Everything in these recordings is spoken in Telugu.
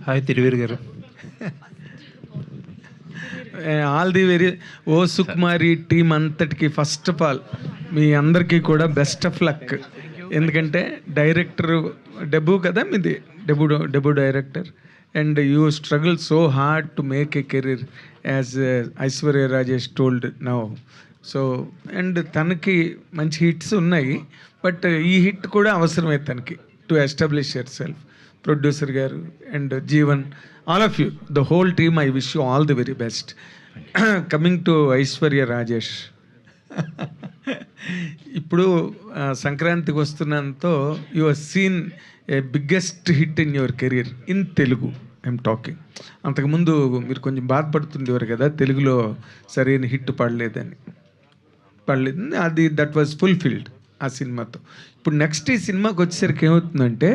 హాయ్ తిరువీర్ గారు. All the very O Sukumari team అంతటికి ఫస్ట్ ఆఫ్ ఆల్ మీ అందరికీ కూడా బెస్ట్ ఆఫ్ లక్. ఎందుకంటే డైరెక్టర్ డెబ్యూ కదా మీది, debut director, and you struggle so hard to make a career as Aishwarya Rajesh told now. So and తనకి మంచి హిట్స్ ఉన్నాయి, బట్ ఈ హిట్ కూడా అవసరమే తనకి to establish yourself. Producer గారు and Jeevan, all of you, the whole team, I wish you all the very best. Coming to Aishwarya Rajesh, ఇప్పుడు సంక్రాంతికి వస్తున్నంతో you are seen a biggest hit in your career in Telugu. I'm talking. అంతకుముందు మీరు కొంచెం బాధపడుతుండేవారు కదా, తెలుగులో సరైన హిట్ పడలేదు, అది దట్ వాజ్ ఫుల్ఫిల్డ్ ఆ సినిమాతో. ఇప్పుడు నెక్స్ట్ ఈ సినిమాకి వచ్చేసరికి ఏమవుతుందంటే,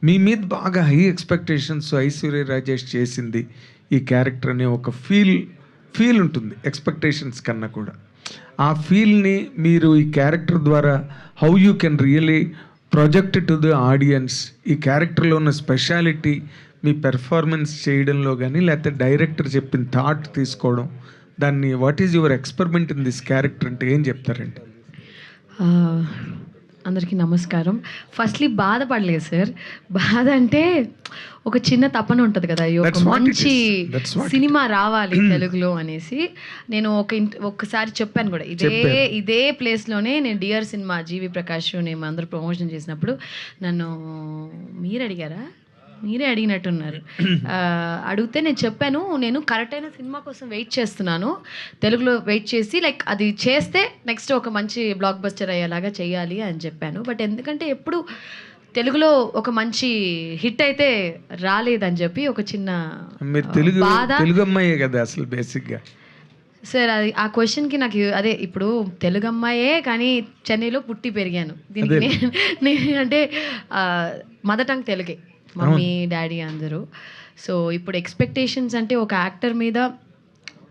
మీ మీద బాగా హై ఎక్స్పెక్టేషన్స్ ఐశ్వర్య రాజేష్ చేసింది ఈ క్యారెక్టర్ అనే ఒక ఫీల్ ఉంటుంది ఎక్స్పెక్టేషన్స్ కన్నా కూడా. ఆ ఫీల్ని మీరు ఈ క్యారెక్టర్ ద్వారా how you can really project to the audience, ఈ క్యారెక్టర్లో ఉన్న స్పెషాలిటీ మీ పెర్ఫార్మెన్స్ చేయడంలో కానీ, లేకపోతే డైరెక్టర్ చెప్పిన థాట్ తీసుకోవడం, దాన్ని what is your experiment in this character అంటే ఏం చెప్తారండి? అందరికీ నమస్కారం. ఫస్ట్లీ బాధపడలేదు సార్. బాధ అంటే ఒక చిన్న తపన ఉంటుంది కదా, ఒక మంచి సినిమా రావాలి తెలుగులో అనేసి. నేను ఒక్కసారి చెప్పాను కూడా, ఇదే ప్లేస్లోనే నేను డియర్ సినిమా జీవి ప్రకాష్ నేను అందరూ ప్రమోషన్ చేసినప్పుడు నన్ను మీరే అడిగినట్టున్నారు. అడిగితే నేను చెప్పాను, నేను కరెక్ట్ అయిన సినిమా కోసం వెయిట్ చేస్తున్నాను, తెలుగులో వెయిట్ చేసి లైక్ అది చేస్తే నెక్స్ట్ ఒక మంచి బ్లాక్ బస్టర్ అయ్యేలాగా చేయాలి అని చెప్పాను. బట్ ఎందుకంటే ఎప్పుడు తెలుగులో ఒక మంచి హిట్ అయితే రాలేదని చెప్పి ఒక చిన్న బాధ. తెలుగు అమ్మాయే కదా అసలు బేసిక్గా సార్. అది ఆ క్వశ్చన్కి నాకు అదే, ఇప్పుడు తెలుగు అమ్మాయే కానీ చెన్నైలో పుట్టి పెరిగాను. దీనికి నేను అంటే మదర్ టంగ్ తెలుగే, మమ్మీ డాడీ అందరూ. సో ఇప్పుడు ఎక్స్పెక్టేషన్స్ అంటే ఒక యాక్టర్ మీద,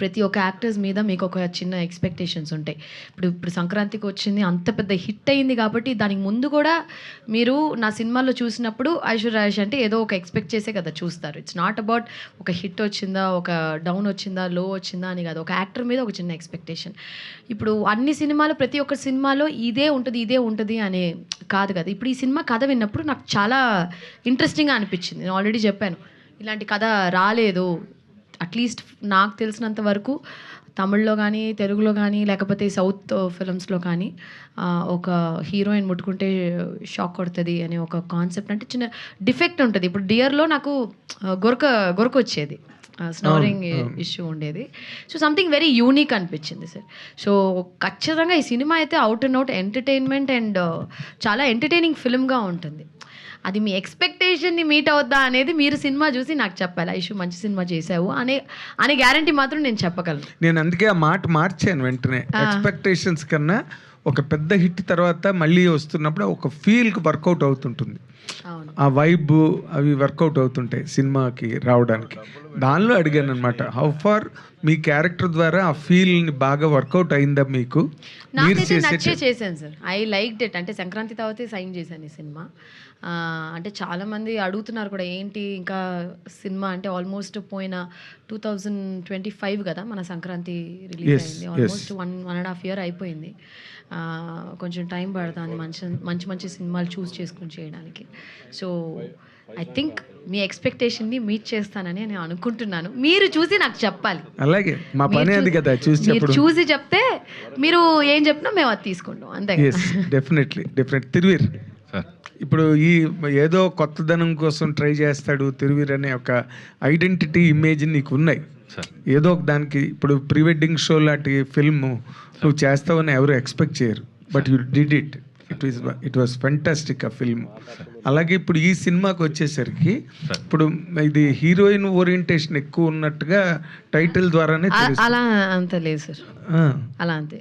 ప్రతి ఒక్క యాక్టర్స్ మీద మీకు ఒక చిన్న ఎక్స్పెక్టేషన్స్ ఉంటాయి. ఇప్పుడు సంక్రాంతికి వచ్చింది, అంత పెద్ద హిట్ అయింది కాబట్టి దానికి ముందు కూడా మీరు నా సినిమాలో చూసినప్పుడు ఐశ్వర్య రాజేష్ అంటే ఏదో ఒక ఎక్స్పెక్ట్ చేసే కదా చూస్తారు. ఇట్స్ నాట్ అబౌట్ ఒక హిట్ వచ్చిందా, ఒక డౌన్ వచ్చిందా, లో వచ్చిందా అని కాదు, ఒక యాక్టర్ మీద ఒక చిన్న ఎక్స్పెక్టేషన్. ఇప్పుడు అన్ని సినిమాలు, ప్రతి ఒక్క సినిమాలో ఇదే ఉంటుంది అనే కాదు కదా. ఇప్పుడు ఈ సినిమా కథ విన్నప్పుడు నాకు చాలా ఇంట్రెస్టింగ్గా అనిపించింది. నేను ఆల్రెడీ చెప్పాను, ఇలాంటి కథ రాలేదు అట్లీస్ట్ నాకు తెలిసినంత వరకు తమిళ్లో కానీ, తెలుగులో కానీ, లేకపోతే సౌత్ ఫిల్మ్స్లో కానీ. ఒక హీరోయిన్ ముట్టుకుంటే షాక్ కొడుతుంది అనే ఒక కాన్సెప్ట్, అంటే చిన్న డిఫెక్ట్ ఉంటుంది. ఇప్పుడు డియర్లో నాకు గొరక వచ్చేది, స్నోరింగ్ ఇష్యూ ఉండేది. సో సంథింగ్ వెరీ యూనిక్ అనిపించింది సార్. సో ఖచ్చితంగా ఈ సినిమా అయితే out and out entertainment and చాలా ఎంటర్టైనింగ్ ఫిల్మ్గా ఉంటుంది. అది మీ ఎక్స్పెక్టేషన్ని మీట్ అవుద్దా అనేది మీరు సినిమా చూసి నాకు చెప్పాలి. ఐషు మంచి సినిమా చేసావు అనే గ్యారంటీ మాత్రం నేను చెప్పగలను. నేను అందుకే ఆ మాట మార్చాను వెంటనే. ఎక్స్పెక్టేషన్స్ కన్నా ఒక పెద్ద హిట్ తర్వాత మళ్ళీ వస్తున్నప్పుడు ఒక ఫీల్కి వర్కౌట్ అవుతుంటుంది, ఆ వైబ్ అవి వర్కౌట్ అవుతుంటాయి సినిమాకి రావడానికి. దానిలో అడిగాను అనమాట, హౌ ఫార్ మీ క్యారెక్టర్ ద్వారా ఆ ఫీల్ని బాగా వర్కౌట్ అయిందా మీకు? నచ్చే చేశాను సార్, ఐ లైక్ ఇట్. అంటే సంక్రాంతి తర్వాతే సైన్ చేశాను ఈ సినిమా. అంటే చాలామంది అడుగుతున్నారు కూడా, ఏంటి ఇంకా సినిమా అంటే ఆల్మోస్ట్ పోయిన 2025 కదా మన సంక్రాంతి రిలీజ్ అయింది. ఆల్మోస్ట్ 1.5 year అయిపోయింది. కొంచెం టైం పడుతుంది మంచి సినిమాలు చూస్ చేసుకుని చేయడానికి. సో ఐ థింక్ మీ ఎక్స్పెక్టేషన్ని మీట్ చేస్తానని నేను అనుకుంటున్నాను. మీరు చూసి నాకు చెప్పాలి. అలాగే మా పని అది కదా, చూసి చెప్తే మీరు ఏం చెప్పినా మేము అది తీసుకుంటాం అంతే. డెఫినెట్లీ. తిరువీర్, ఇప్పుడు ఈ ఏదో కొత్తదనం కోసం ట్రై చేస్తాడు తిరువీర్ అనే ఒక ఐడెంటిటీ ఇమేజ్ నీకు ఉన్నాయి ఏదో ఒక దానికి. ఇప్పుడు ప్రీ వెడ్డింగ్ షో లాంటి ఫిల్మ్ నువ్వు చేస్తావని ఎవరు ఎక్స్పెక్ట్ చేయరు, but you did it. It was fantastic ఆ ఫిల్మ్. అలాగే ఇప్పుడు ఈ సినిమాకి వచ్చేసరికి ఇప్పుడు ఇది హీరోయిన్ ఓరియంటేషన్ ఎక్కువ ఉన్నట్టుగా టైటిల్ ద్వారానే. అలా అంత లేదు సార్, అలా అంతే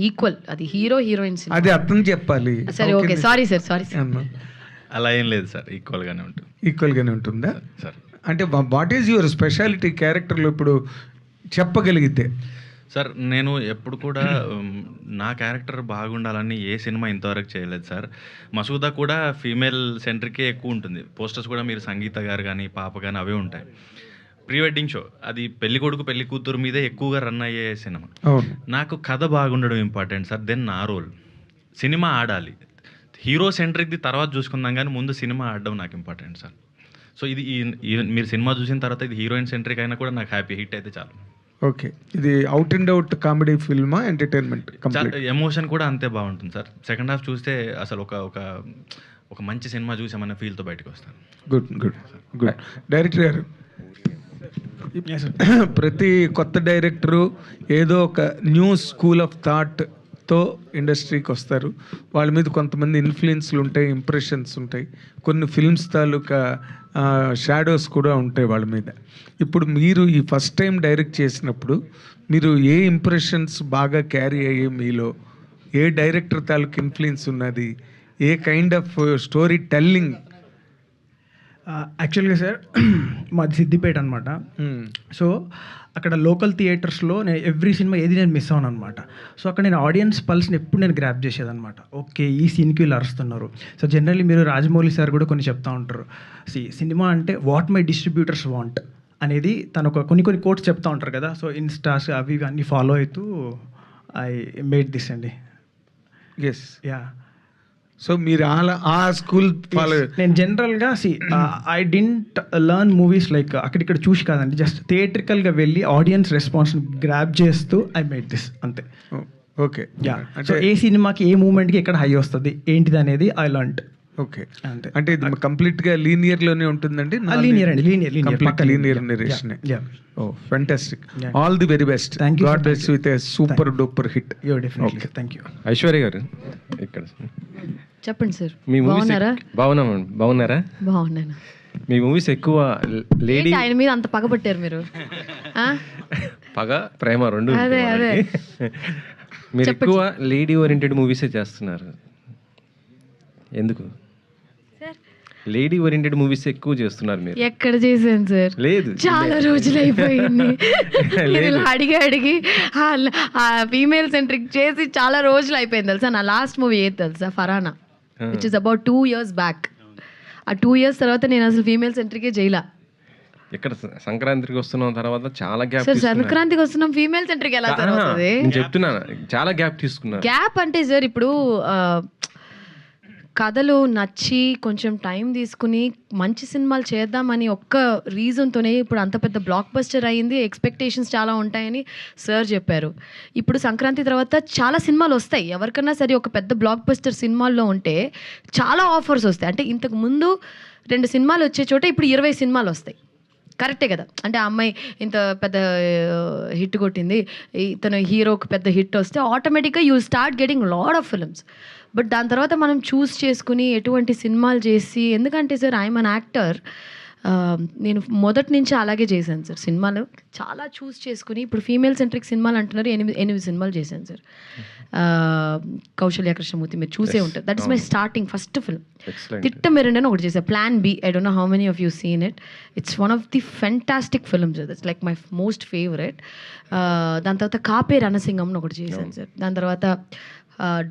ఈక్వల్. అది హీరోయిన్ అది అర్థం చెప్పాలి. సరే ఓకే, సారీ సార్. అలా ఏం లేదు సార్, ఈక్వల్గానే ఉంటుందా సార్? అంటే వాట్ ఈజ్ యువర్ స్పెషాలిటీ క్యారెక్టర్లో ఇప్పుడు చెప్పగలిగితే? సార్ నేను ఎప్పుడు కూడా నా క్యారెక్టర్ బాగుండాలని ఏ సినిమా ఇంతవరకు చేయలేదు సార్. మసూదా కూడా ఫీమేల్ సెంట్రికే ఎక్కువ ఉంటుంది. పోస్టర్స్ కూడా మీరు సంగీత గారు కానీ పాప కానీ అవే ఉంటాయి. ప్రీ వెడ్డింగ్ షో అది పెళ్లి కొడుకు పెళ్లి కూతురు మీదే ఎక్కువగా రన్ అయ్యే సినిమా. నాకు కథ బాగుండడం ఇంపార్టెంట్ సార్. దెన్ నా రోల్ సినిమా ఆడాలి. హీరో సెంట్రిక్ది తర్వాత చూసుకుందాం కానీ ముందు సినిమా ఆడడం నాకు ఇంపార్టెంట్ సార్. సో ఇది మీరు సినిమా చూసిన తర్వాత ఇది హీరోయిన్ సెంట్రిక్ అయినా కూడా నాకు హ్యాపీ, హిట్ అయితే చాలు. ఓకే, ఇది అవుట్ అండ్ అవుట్ కామెడీ ఫిల్మా, ఎంటర్టైన్మెంట్? ఎమోషన్ కూడా అంతే బాగుంటుంది సార్. సెకండ్ హాఫ్ చూస్తే అసలు ఒక మంచి సినిమా చూసామన్న ఫీల్తో బయటకు వస్తాను. Good good good. డైరెక్టర్ గారు, ప్రతి కొత్త డైరెక్టరు ఏదో ఒక న్యూ స్కూల్ ఆఫ్ థాట్తో ఇండస్ట్రీకి వస్తారు. వాళ్ళ మీద కొంతమంది ఇన్ఫ్లుయెన్స్లు ఉంటాయి, ఇంప్రెషన్స్ ఉంటాయి, కొన్ని ఫిల్మ్స్ తాలూకా షాడోస్ కూడా ఉంటాయి వాళ్ళ మీద. ఇప్పుడు మీరు ఈ ఫస్ట్ టైం డైరెక్ట్ చేసినప్పుడు మీరు ఏ ఇంప్రెషన్స్ బాగా క్యారీ అయ్యాయి మీలో? ఏ డైరెక్టర్ తాలూకు ఇన్ఫ్లుయెన్స్ ఉన్నది? ఏ కైండ్ ఆఫ్ స్టోరీ టెల్లింగ్? యాక్చువల్గా సార్ మాది సిద్దిపేట అనమాట. సో అక్కడ లోకల్ థియేటర్స్లో నేను ఎవ్రీ సినిమా ఏది నేను మిస్ అవ్వను అనమాట. సో అక్కడ నేను ఆడియన్స్ పల్స్ని ఎప్పుడు నేను గ్రాప్ చేసేదనమాట. ఓకే, ఈ సీన్కి వీళ్ళు అరుస్తున్నారు. సో జనరల్లీ మీరు రాజమౌళి సార్ కూడా కొన్ని చెప్తా ఉంటారు, సినిమా అంటే వాట్ మై డిస్ట్రిబ్యూటర్స్ వాంట్ అనేది తను కొన్ని కోట్స్ చెప్తా ఉంటారు కదా. సో ఇన్స్టాస్ అవి ఇవి అన్నీ ఫాలో అవుతూ ఐ మేడ్ దిస్ అండి. Yes, yeah. సో మీరు ఆ స్కూల్ ఫాలో? నేను జనరల్గా I didn't learn movies like అక్కడిక్కడ చూసి కాదండి, జస్ట్ థియేట్రికల్గా వెళ్ళి ఆడియన్స్ రెస్పాన్స్ని గ్రాప్ చేస్తూ ఐ మేడ్ దిస్ అంతే. Okay, yeah. సో ఏ సినిమాకి ఏ మూమెంట్కి ఎక్కడ హై వస్తుంది ఏంటిది అనేది ఐ లర్న్ట్. ఓకే, అంతే. అంటే ఇది కంప్లీట్గా లీనియర్లోనే ఉంటుందండి? లీనియర్ అండి, linear narration. Oh fantastic. All the very best. Thank you. God bless you with a super duper hit. Definitely, thank you. Aishwarya గారు ఇక్కడ చెప్పండి సార్. మీ మూవీస్ బాగున్నారా? బాగున్నారా? బాగున్నాను. మీ మూవీస్ ఎక్కువ లేడీ ఆయన మీద అంత పగబట్టారు మీరు? పగ ప్రేమ రెండు అదే అదే. మీరు ఎక్కువ లేడీ ఓరియంటెడ్ మూవీసే చేస్తున్నారు, ఎందుకు? లేడీ ఓరియంటెడ్ మూవీస్ ఎక్కువ చేస్తున్నారు మీరు. ఎక్కడ చేశాను సార్? లేదు, చాలా రోజులు అయిపోయింది. అడిగి ఫీమేల్ సెంట్రిక్ చేసి చాలా రోజులు అయిపోయింది తెలుసా. నా లాస్ట్ మూవీ ఏది తెలుసా? ఫరానా, which is about 2 years back. ఆ 2 years తర్వాత నేను అసలు ఫీమేల్ సెంట్రికే చేయలా. ఇక్కడ సంక్రాంతికి వస్తున్నాం తర్వాత చాలా గ్యాప్. సార్ సంక్రాంతికి వస్తున్నాం ఫీమేల్ సెంట్రిక్ ఎలా సార్ అవుతుంది? నేను చెప్తున్నాను, చాలా గ్యాప్ తీసుకున్నాను. గ్యాప్ అంటే సార్ ఇప్పుడు కథలు నచ్చి కొంచెం టైం తీసుకుని మంచి సినిమాలు చేద్దామని ఒక్క రీజన్తోనే ఇప్పుడు అంత పెద్ద బ్లాక్ బస్టర్ అయ్యింది. ఎక్స్పెక్టేషన్స్ చాలా ఉంటాయని సార్ చెప్పారు. ఇప్పుడు సంక్రాంతి తర్వాత చాలా సినిమాలు వస్తాయి. ఎవరికన్నా సరే ఒక పెద్ద బ్లాక్ బస్టర్ సినిమాల్లో ఉంటే చాలా ఆఫర్స్ వస్తాయి. అంటే ఇంతకు ముందు 2 సినిమాలు వచ్చే చోట ఇప్పుడు 20 సినిమాలు వస్తాయి. కరెక్టే కదా? అంటే ఆ అమ్మాయి ఇంత పెద్ద హిట్ కొట్టింది, ఇతను హీరోకి పెద్ద హిట్ వస్తే ఆటోమేటిక్గా you start getting lot of films. But దాని తర్వాత మనం చూస్ చేసుకుని ఎటువంటి సినిమాలు చేసి, ఎందుకంటే సార్ ఐఎమ్ అన్ యాక్టర్, నేను మొదటి నుంచి అలాగే చేశాను సార్. సినిమాలు చాలా చూస్ చేసుకుని, ఇప్పుడు ఫీమేల్ సెంట్రిక్ సినిమాలు అంటున్నారు, 8 సినిమాలు చేశాను సార్. కౌశల్య కృష్ణమూర్తి మీరు చూసే ఉంటారు. That is my starting first film. తిట్టమెరుండి అని ఒకటి చేశాను, plan B. I don't know how many of you seen it. It's one of the fantastic films. It's like my most favourite. దాని తర్వాత కాపే రణసింగం అని ఒకటి చేశాను సార్. దాని తర్వాత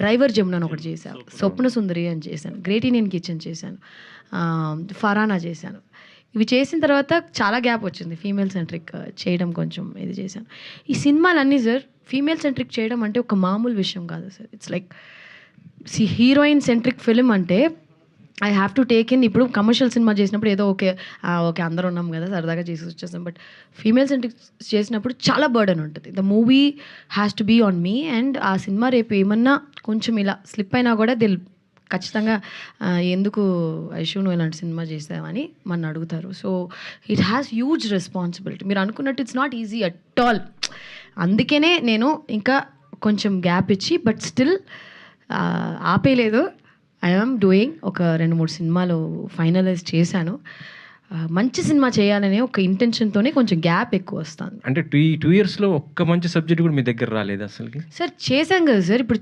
డ్రైవర్ జమున అని ఒకటి చేశాను. స్వప్న సుందరి అని చేశాను. గ్రేట్ ఇండియన్ కిచెన్ చేశాను. ఫరానా చేశాను. ఇవి చేసిన తర్వాత చాలా గ్యాప్ వచ్చింది. ఫీమేల్ సెంట్రిక్ చేయడం కొంచెం ఇది చేశాను. ఈ సినిమాలన్నీ సార్ ఫీమేల్ సెంట్రిక్ చేయడం అంటే ఒక మామూలు విషయం కాదు sir. It's like heroine centric film అంటే I have to take in. ఇప్పుడు కమర్షియల్ సినిమా చేసినప్పుడు ఏదో ఓకే అందరూ ఉన్నాం కదా సరదాగా చేసి వచ్చేస్తాం. బట్ ఫీమేల్ సెంట్రిక్ చేసినప్పుడు చాలా బర్డెన్ ఉంటుంది. The movie has to be on me. And ఆ సినిమా రేపు ఏమన్నా కొంచెం ఇలా స్లిప్ అయినా కూడా ఖచ్చితంగా ఎందుకు ఐషు నువ్వు ఇలాంటి సినిమా చేసావని మన అడుగుతారు. So it has huge responsibility. మీరు అనుకున్నట్టు it's not easy at all. అందుకనే నేను ఇంకా కొంచెం గ్యాప్ ఇచ్చి, బట్ స్టిల్ ఆపేయలేదు. I'm doing. ఒక 2-3 సినిమాలు ఫైనలైజ్ చేశాను. మంచి సినిమా చేయాలనే ఒక ఇంటెన్షన్తోనే కొంచెం గ్యాప్ ఎక్కువ వస్తుంది. అంటే 2 yearsలో ఒక్క మంచి సబ్జెక్ట్ కూడా మీ దగ్గర రాలేదు అసలుకి? సార్ చేశాం కదా సార్. ఇప్పుడు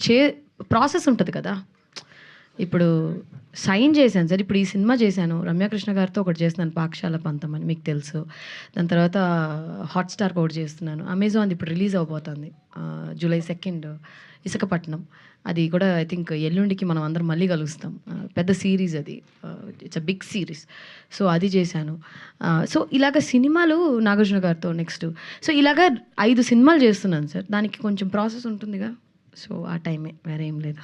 ప్రాసెస్ ఉంటుంది కదా. ఇప్పుడు సైన్ చేశాను సార్. ఇప్పుడు ఈ సినిమా చేశాను, రమ్యకృష్ణ గారితో ఒకటి చేస్తున్నాను, పాకశాల పంతం అని మీకు తెలుసు. దాని తర్వాత హాట్‌స్టార్కి ఒకటి చేస్తున్నాను. అమెజాన్ ఇప్పుడు రిలీజ్ అవబోతుంది జూలై 2 ఇసుకపట్నం. అది కూడా ఐ థింక్ ఎల్లుండికి మనం అందరం మళ్ళీ కలుస్తాం. పెద్ద సిరీస్ అది, it's a big series. So అది చేశాను. సో ఇలాగ సినిమాలు నాగార్జున గారితో నెక్స్ట్. సో ఇలాగ 5 సినిమాలు చేస్తున్నాను సార్. దానికి కొంచెం ప్రాసెస్ ఉంటుందిగా. సో ఆ టైమే, వేరే ఏం లేదు.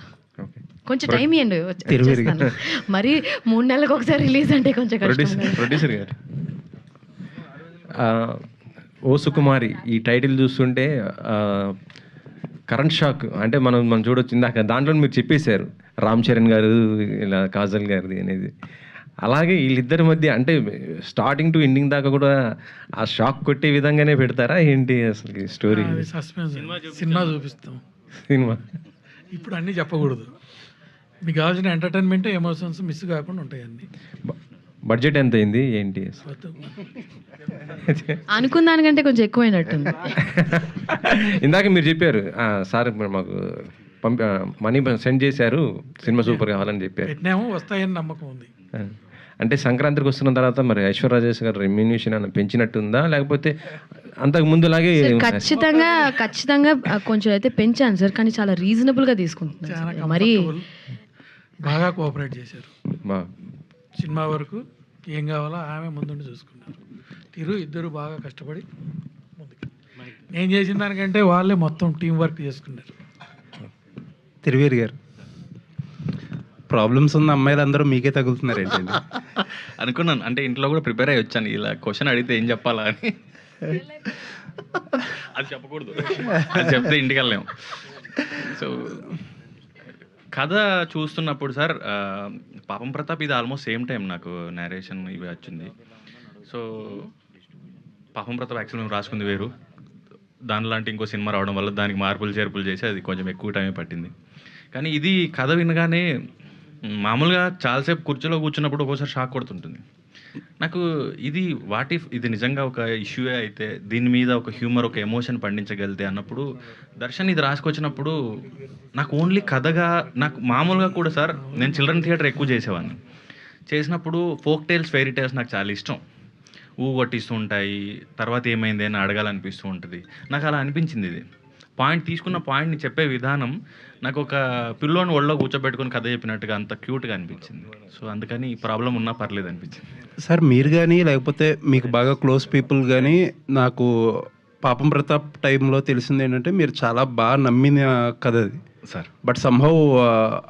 కొంచెం టైం ఇవ్వండి, వచ్చేస్తాను. మరి 3 నెలలకు ఒకసారి రిలీజ్ అంటే కొంచెం కష్టం. ప్రొడ్యూసర్ గారు, ఓ సుకుమారి ఈ టైటిల్ చూస్తుంటే కరెంట్ షాక్ అంటే మనం చూడొచ్చు. ఇందాక దాంట్లో మీరు చెప్పేశారు రామ్ చరణ్ గారు ఇలా కాజల్ గారిది అనేది. అలాగే వీళ్ళిద్దరి మధ్య అంటే స్టార్టింగ్ టు ఎండింగ్ దాకా కూడా ఆ షాక్ కొట్టే విధంగానే పెడతారా ఏంటి అసలు స్టోరీ? సస్పెన్స్ సినిమా చూపిస్తాం. సినిమా ఇప్పుడు అన్నీ చెప్పకూడదు. మీకు కావాల్సిన ఎంటర్టైన్మెంట్, ఎమోషన్స్ మిస్ కాకుండా ఉంటాయి అన్నీ. బడ్జెట్ ఎంత అయింది ఏంటి అసలు? అనుకున్న దానికంటే కొంచెం ఎక్కువైనట్టుంది. ఇందాక మీరు చెప్పారు సార్ మాకు మనీ సెండ్ చేశారు, సినిమా సూపర్ కావాలని చెప్పారు. పెట్టినాము, వస్తాయని నమ్మకం ఉంది. అంటే సంక్రాంతికి వస్తున్న తర్వాత మరి ఐశ్వర్య రాజేష్ గారు రెమ్యూనేషన్ అని పెంచినట్టుందా, లేకపోతే అంతకు ముందులాగే? ఖచ్చితంగా కొంచెం అయితే పెంచాను సార్, కానీ చాలా రీజనబుల్గా తీసుకుంటున్నాను చాలా సార్. మరి బాగా కోఆపరేట్ చేశారు. బా- సినిమా వరకు ఏం కావాలో ఆమె ముందుండి చూసుకున్నారు. ఇద్దరు బాగా కష్టపడి ముందుకు. నేను చేసిన దానికంటే వాళ్ళే మొత్తం టీం వర్క్ చేసుకున్నారు. తిరువేరు గారు, ప్రాబ్లమ్స్ ఉన్న అమ్మాయిలు అందరూ మీకే తగులుతున్నారు ఏంటండి? అనుకున్నాను, అంటే ఇంట్లో కూడా ప్రిపేర్ అయ్యి వచ్చాను, ఇలా క్వశ్చన్ అడిగితే ఏం చెప్పాలా అని. అది చెప్పకూడదు, అది చెప్తే ఇంటికి వెళ్ళలేము. సో కథ చూస్తున్నప్పుడు సార్, పాపం ప్రతాప్ ఇది ఆల్మోస్ట్ సేమ్ టైం నాకు నేరేషన్ ఇవి వచ్చింది. సో పాపం ప్రతాప్ యాక్చువల్ మేము రాసుకుంది వేరు, దానిలాంటి ఇంకో సినిమా రావడం వల్ల దానికి మార్పులు చేర్పులు చేసి అది కొంచెం ఎక్కువ టైమే పట్టింది. కానీ ఇది కథ వినగానే మామూలుగా చాలాసేపు కుర్చీలో కూర్చున్నప్పుడు ఒక్కోసారి షాక్ కొడుతుంటుంది నాకు. ఇది వాట్ ఇఫ్ ఇది నిజంగా ఒక ఇష్యూయే అయితే దీని మీద ఒక హ్యూమర్, ఒక ఎమోషన్ పండించగలితే అన్నప్పుడు దర్శన్ ఇది రాసుకొచ్చినప్పుడు నాకు ఓన్లీ కథగా, నాకు మామూలుగా కూడా సార్ నేను చిల్డ్రన్ థియేటర్ ఎక్కువ చేసేవాడిని. చేసినప్పుడు ఫోక్ టేల్స్, ఫెయిరీ టేల్స్ నాకు చాలా ఇష్టం. కొట్టిస్తూ ఉంటాయి, తర్వాత ఏమైంది అని అడగాలనిపిస్తూ ఉంటుంది. నాకు అలా అనిపించింది. ఇది పాయింట్ తీసుకున్న పాయింట్ని చెప్పే విధానం నాకు ఒక పిల్లోని ఒళ్ళో కూర్చోబెట్టుకుని కథ చెప్పినట్టుగా అంత క్యూట్గా అనిపించింది. సో అందుకని ఈ ప్రాబ్లం ఉన్నా పర్లేదు అనిపించింది. సార్ మీరు కానీ లేకపోతే మీకు బాగా క్లోజ్ పీపుల్ కానీ, నాకు పాపం ప్రతాప్ టైంలో తెలిసింది ఏంటంటే మీరు చాలా బాగా నమ్మిన కథ అది సార్. బట్ సంహౌ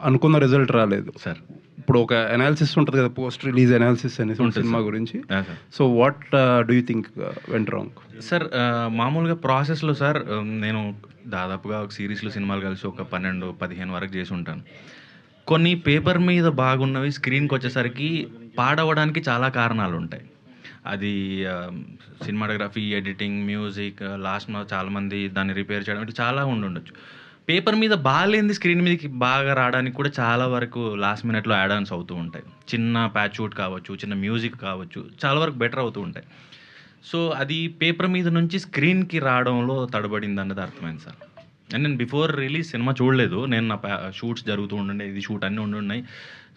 అనుకున్న రిజల్ట్ రాలేదు సార్ ఇప్పుడు ఒక అనాలిసిస్ ఉంటుంది కదా, పోస్ట్ రిలీజ్ అనాలిసిస్ అనేసి సినిమా గురించి. So what do you think went wrong? Sir మామూలుగా ప్రాసెస్లో సార్ నేను దాదాపుగా ఒక సిరీస్లో సినిమాలు కలిసి ఒక 12-15 వరకు చేసి ఉంటాను. కొన్ని పేపర్ మీద బాగున్నవి స్క్రీన్కి వచ్చేసరికి పాడవడానికి చాలా కారణాలు ఉంటాయి. అది సినిమాటోగ్రఫీ, ఎడిటింగ్, మ్యూజిక్, లాస్ట్లో చాలామంది దాన్ని రిపేర్ చేయడం, ఇట్లా చాలా ఉండొచ్చు. పేపర్ మీద బాగాలేంది స్క్రీన్ మీదకి బాగా రావడానికి కూడా చాలా వరకు లాస్ట్ మినిట్లో యాడ్ ఆన్స్ అవుతూ ఉంటాయి. చిన్న ప్యాచ్ షూట్ కావచ్చు, చిన్న మ్యూజిక్ కావచ్చు, చాలా వరకు బెటర్ అవుతూ ఉంటాయి. సో అది పేపర్ మీద నుంచి స్క్రీన్కి రావడంలో తడబడింది అన్నది అర్థమైంది సార్. అండ్ నేను బిఫోర్ రిలీజ్ సినిమా చూడలేదు. నేను నా షూట్స్ జరుగుతూ ఉండే, ఇది షూట్ అన్నీ ఉండున్నాయి.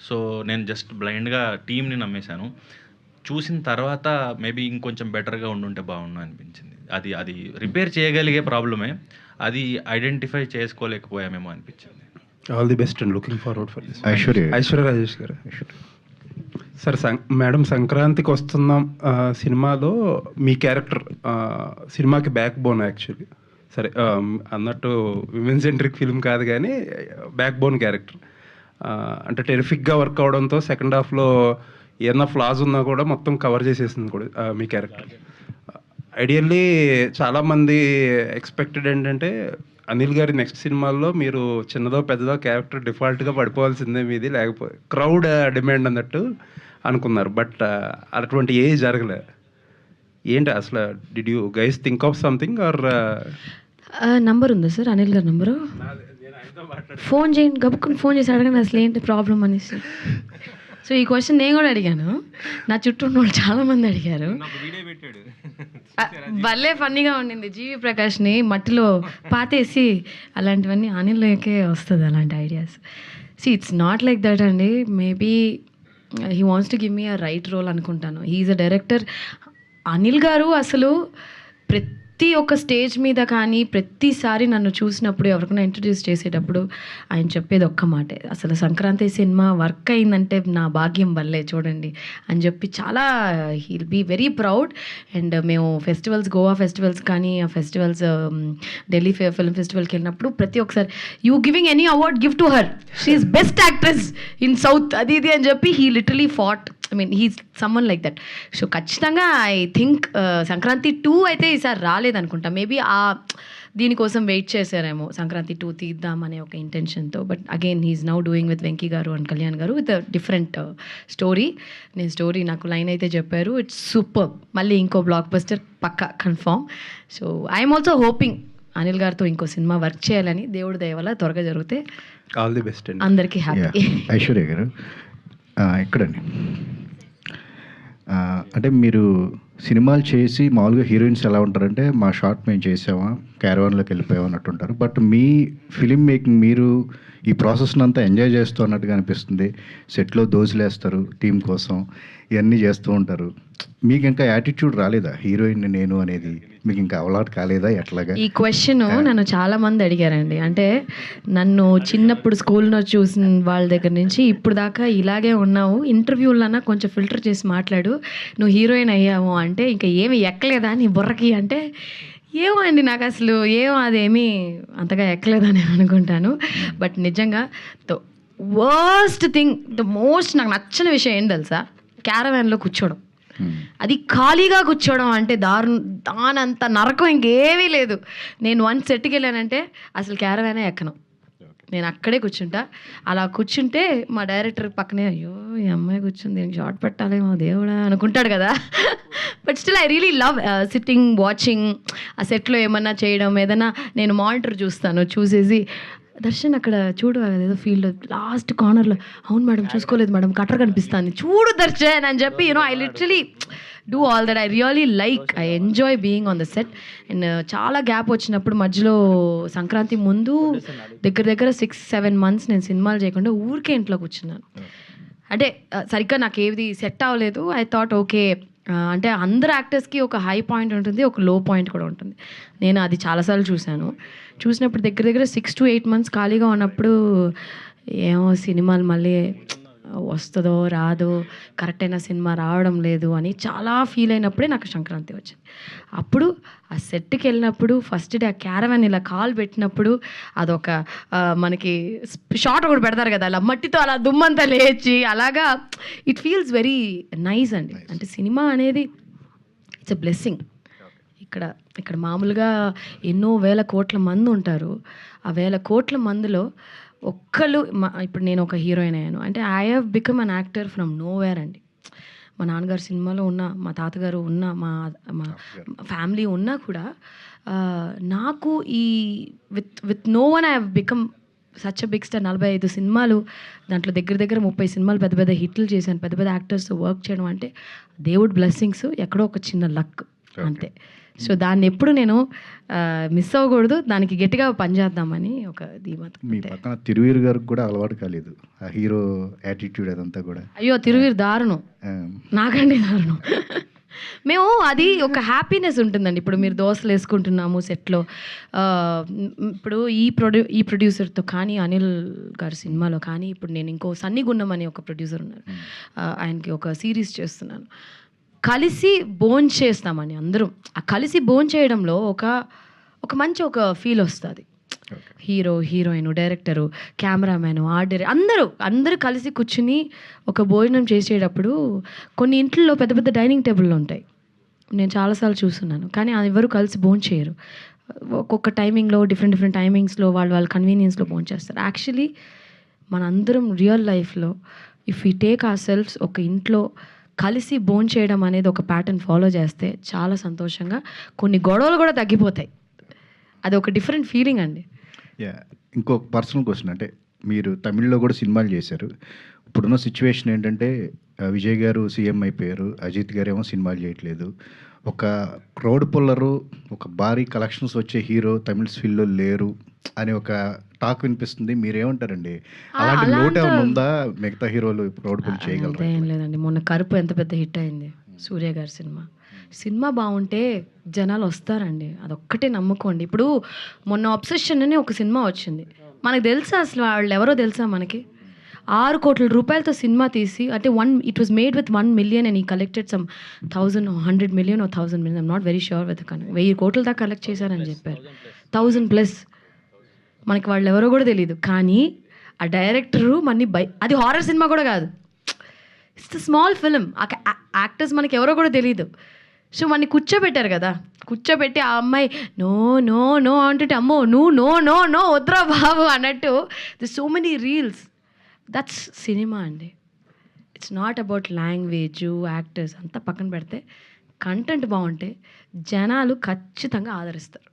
సో నేను జస్ట్ బ్లైండ్గా టీమ్ని నమ్మేశాను. చూసిన తర్వాత మేబీ ఇంకొంచెం బెటర్గా ఉండుంటే బాగుండు అనిపించింది. అది రిపేర్ చేయగలిగే ప్రాబ్లమే, అది ఐడెంటిఫై చేసుకోలేకపోయామేమో అనిపించింది. All the best and looking forward for this. Aishwarya Rajesh గారు. సార్ మేడం సంక్రాంతికి వస్తున్నాం సినిమాలో మీ క్యారెక్టర్ సినిమాకి బ్యాక్ బోన్ యాక్చువల్లీ. సరే అన్నట్టు విమెన్ సెంట్రిక్ ఫిల్మ్ కాదు కానీ బ్యాక్ బోన్ క్యారెక్టర్. అంటే టెరిఫిక్గా వర్క్ అవడంతో సెకండ్ హాఫ్లో ఏదైనా ఫ్లాస్ ఉన్నా కూడా మొత్తం కవర్ చేసేసింది కూడా మీ క్యారెక్టర్. ఐడియల్లీ చాలామంది ఎక్స్పెక్టెడ్ ఏంటంటే అనిల్ గారి నెక్స్ట్ సినిమాల్లో మీరు చిన్నదో పెద్దదో క్యారెక్టర్ డిఫాల్ట్గా పడిపోవాల్సిందే మీది, లేకపోతే క్రౌడ్ డిమాండ్ అన్నట్టు అనుకున్నారు. బట్ అటువంటి ఏ జరగలే. ఏంటి అసలు did you guys think of something or? Number ఉందా సార్, అనిల్ గారి నంబరు? ఫోన్ చేయండి, గబుక్కుని ఫోన్ చేసి అడగండి అసలు ఏంటి ప్రాబ్లం అనేసి. సో ఈ క్వశ్చన్ నేను కూడా అడిగాను, నా చుట్టూ ఉన్న వాళ్ళు చాలామంది అడిగారు. భలే ఫన్నీగా ఉండింది. జీవి ప్రకాష్ని మట్టిలో పాతేసి అలాంటివన్నీ అనిల్కే వస్తుంది అలాంటి ideas. It's not like that అండి. Maybe he wants to give me a right role అనుకుంటాను. He's a director. అనిల్ గారు అసలు ప్రతి ఒక్క స్టేజ్ మీద కానీ ప్రతిసారి నన్ను చూసినప్పుడు ఎవరికైనా ఇంట్రడ్యూస్ చేసేటప్పుడు ఆయన చెప్పేది ఒక్క మాటే, అసలు సంక్రాంతి సినిమా వర్క్ అయిందంటే నా భాగ్యం వల్లే చూడండి అని చెప్పి చాలా he'll be very proud. And మేము ఫెస్టివల్స్, గోవా ఫెస్టివల్స్ కానీ ఆ ఫెస్టివల్స్, ఢిల్లీ ఫిల్మ్ ఫెస్టివల్కి వెళ్ళినప్పుడు ప్రతి ఒక్కసారి you giving any award give to her, she's best actress in south, అది ఇది అని చెప్పి he literally fought. I mean he's someone like that. So ఖచ్చితంగా ఐ థింక్ సంక్రాంతి 2 అయితే ఈసారి రాలేదనుకుంటా. మేబీ దీనికోసం వెయిట్ చేశారేమో, సంక్రాంతి 2 తీద్దామనే ఒక ఇంటెన్షన్తో. But again he's now doing with Venky గారు అండ్ కళ్యాణ్ గారు విత్ డిఫరెంట్ స్టోరీ. నాకు లైన్ అయితే చెప్పారు, ఇట్స్ సూపర్. మళ్ళీ ఇంకో బ్లాక్ బస్టర్ పక్కా confirm. So I'm also hoping Anil గారితో ఇంకో సినిమా వర్క్ చేయాలని. దేవుడి దయ వల్ల త్వరగా జరిగితే ఆల్ ది బెస్ట్ అండి. అందరికీ హ్యాపీ. ఐశ్వర్య గారు ఎక్కడండి, అంటే మీరు సినిమాలు చేసి మామూలుగా హీరోయిన్స్ ఎలా ఉంటారంటే మా షార్ట్ మేము చేసామా క్యారవాన్లోకి వెళ్ళిపోయాం అన్నట్టు ఉంటారు. బట్ మీ ఫిలిం మేకింగ్ మీరు ఈ ప్రాసెస్ని అంతా ఎంజాయ్ చేస్తూ అన్నట్టుగా అనిపిస్తుంది. సెట్లో దోసులేస్తారు టీం కోసం, ఇవన్నీ చేస్తూ ఉంటారు. మీకు ఇంకా యాటిట్యూడ్ రాలేదా హీరోయిన్ నేను అనేది, మీకు ఇంకా అలవాటు కాలేదా ఎట్లాగా? ఈ క్వశ్చన్ నన్ను చాలా మంది అడిగారండి. అంటే నన్ను చిన్నప్పుడు స్కూల్లో చూసిన వాళ్ళ దగ్గర నుంచి ఇప్పుడు దాకా ఇలాగే ఉన్నావు, ఇంటర్వ్యూలన్నా కొంచెం ఫిల్టర్ చేసి మాట్లాడు, నువ్వు హీరోయిన్ అయ్యావు అంటే ఇంకా ఏమి ఎక్కలేదా నీ బుర్రకి అంటే, ఏమో అండి నాకు అసలు అదేమీ అంతగా ఎక్కలేదని అనుకుంటాను. బట్ నిజంగా the worst thing, the most నాకు నచ్చని విషయం ఏంటి తెలుసా, క్యారవాన్లో కూర్చోవడం. అది ఖాళీగా కూర్చోవడం అంటే దానంత నరకం ఇంకేమీ లేదు. నేను వన్స్ సెట్కి వెళ్ళానంటే అసలు క్యారవానే ఎక్కను, నేను అక్కడే కూర్చుంటా. అలా కూర్చుంటే మా డైరెక్టర్ పక్కనే అయ్యో ఈ అమ్మాయి కూర్చుంది, దీనికి షార్ట్ పెట్టాలేమో దేవుడా అనుకుంటాడు కదా. But still I really love sitting watching. ఆ సెట్లో ఏమన్నా చేయడం, ఏదైనా నేను మానిటర్ చూస్తాను, చూసేసి దర్శన్ అక్కడ చూడు అదేదో ఫీల్డ్ లాస్ట్ కార్నర్లో, అవును మేడం చూసుకోలేదు మేడం కట్టర్ కనిపిస్తుంది చూడు దర్శన్ అని చెప్పి I literally do all that. I really like, I enjoy being on the set. And చాలా గ్యాప్ వచ్చినప్పుడు మధ్యలో సంక్రాంతి ముందు దగ్గర 6-7 months నేను సినిమాలు చేయకుండా ఊరికే ఇంట్లో కూర్చున్నాను. అంటే సరిగ్గా నాకు ఏది సెట్ అవ్వలేదు. ఐ థాట్ ఓకే, అంటే అందరు యాక్టర్స్కి ఒక హై పాయింట్ ఉంటుంది, ఒక లో పాయింట్ కూడా ఉంటుంది. నేను అది చాలాసార్లు చూసినప్పుడు దగ్గర 6 to 8 months ఖాళీగా ఉన్నప్పుడు ఏమో సినిమాలు మళ్ళీ వస్తుందో రాదో, కరెక్ట్ అయిన సినిమా రావడం లేదు అని చాలా ఫీల్ అయినప్పుడే నాకు సంక్రాంతి వచ్చింది. అప్పుడు ఆ సెట్కి వెళ్ళినప్పుడు ఫస్ట్ డే ఆ క్యారవాన్ ఇలా కాలు పెట్టినప్పుడు అదొక మనకి షార్ట్ ఒకటి పెడతారు కదా, అలా మట్టితో అలా దుమ్మంతా లేచి అలాగా ఇట్ ఫీల్స్ వెరీ నైస్ అండి. అంటే సినిమా అనేది ఇట్స్ ఎ బ్లెస్సింగ్. ఇక్కడ మామూలుగా ఎన్నో వేల కోట్ల మంది ఉంటారు. ఆ వేల కోట్ల మందిలో ఒక్కళ్ళు ఇప్పుడు నేను ఒక హీరోయిన్ అయ్యాను అంటే I have become an actor from nowhere అండి. మా నాన్నగారు సినిమాలో ఉన్నా, మా తాతగారు ఉన్నా, మా ఫ్యామిలీ ఉన్నా కూడా నాకు ఈ with no one I have become such a big star. 45 సినిమాలు, దాంట్లో దగ్గర 30 సినిమాలు పెద్ద హిట్లు చేశాను, పెద్ద యాక్టర్స్తో వర్క్ చేయడం అంటే దేవుడి బ్లెస్సింగ్స్, ఎక్కడో ఒక చిన్న లక్ అంతే. సో దాన్ని ఎప్పుడు నేను మిస్ అవ్వకూడదు, దానికి గట్టిగా పనిచేద్దామని ఒక ధీమత. మీ పక్కన తిరువీరు గారికి కూడా అలవాటు కాలేదు ఆ హీరో యాటిట్యూడ్ అదంతా కూడా? అయ్యో తిరువీరు దారుణం, నాకండి దారుణం. మేము అది ఒక హ్యాపీనెస్ ఉంటుందండి. ఇప్పుడు మీరు దోశలు వేసుకుంటున్నాము సెట్లో, ఇప్పుడు ఈ ప్రొడ్యూసర్తో కానీ అనిల్ గారి సినిమాలో కానీ, ఇప్పుడు నేను ఇంకో సన్నీ గున్నం అని ఒక ప్రొడ్యూసర్ ఉన్నారు, ఆయనకి ఒక సిరీస్ చేస్తున్నాను. కలిసి భోన్ చేస్తామని అందరం, ఆ కలిసి భోన్ చేయడంలో ఒక మంచి ఒక ఫీల్ వస్తుంది. Hero, heroine, director, cameraman, art director అందరూ కలిసి కూర్చుని ఒక భోజనం చేసేటప్పుడు కొన్ని ఇంట్లో పెద్ద డైనింగ్ టేబుల్లో ఉంటాయి, నేను చాలాసార్లు చూస్తున్నాను, కానీ ఎవరు కలిసి భోజనం చేయరు. ఒక్కొక్క టైమింగ్లో డిఫరెంట్ టైమింగ్స్లో వాళ్ళ కన్వీనియన్స్లో భోజనం చేస్తారు. యాక్చువల్లీ మనందరం రియల్ లైఫ్లో if you take our selfs ఒక ఇంట్లో కలిసి భోజనం చేయడం అనేది ఒక ప్యాటర్న్ ఫాలో చేస్తే చాలా సంతోషంగా కొన్ని గొడవలు కూడా తగ్గిపోతాయి. అది ఒక డిఫరెంట్ ఫీలింగ్ అండి. ఇంకో పర్సనల్ క్వశ్చన్, అంటే మీరు తమిళ్లో కూడా సినిమాలు చేశారు. ఇప్పుడున్న సిచ్యువేషన్ ఏంటంటే విజయ్ గారు సీఎం అయిపోయారు, అజిత్ గారు ఏమో సినిమాలు చేయట్లేదు. ఒక క్రౌడ్ పుల్లరు, ఒక భారీ కలెక్షన్స్ వచ్చే హీరో తమిళ్ ఫీల్డ్లో లేరు అని ఒక టాక్ వినిపిస్తుంది. మీరేమంటారండి? అలాంటి లోటు ఏమైనా ఉందా? మిగతా హీరోలు ప్రౌడ్‌ఫుల్ చేయగలరా? అంతే ఏం లేదండి. మొన్న 'కరుపు' ఎంత పెద్ద హిట్ అయింది. సూర్య గారి సినిమా బాగుంటే జనాలు వస్తారండి. అదొక్కటే నమ్ముకోండి. ఇప్పుడు మొన్న 'అబ్సెషన్' అని ఒక సినిమా వచ్చింది. మనకు తెలుసా అసలు వాళ్ళు ఎవరో తెలుసా మనకి? 6 కోట్ల రూపాయలతో సినిమా తీసి అంటే it was made with 1 million and ఈ collected some 100 million or 1000 million, I'm not very sure with 1000 కోట్ల దాకా కలెక్ట్ చేశారని చెప్పారు. 1000+ మనకి వాళ్ళు ఎవరో కూడా తెలియదు. కానీ ఆ డైరెక్టరు అది హారర్ సినిమా కూడా కాదు, ఇట్స్ స్మాల్ ఫిలిం. ఆ యాక్టర్స్ మనకి ఎవరో కూడా తెలియదు. సో మనని కూర్చోబెట్టారు కదా, కూర్చోబెట్టి ఆ అమ్మాయి నో నో నో అంటుంటే అమ్మో నువ్వు నో నో నో వద్దురా బాబు అన్నట్టు the so many reels. That's cinema అండి. It's not about language, actors అంతా పక్కన పెడితే కంటెంట్ బాగుంటే జనాలు ఖచ్చితంగా ఆదరిస్తారు.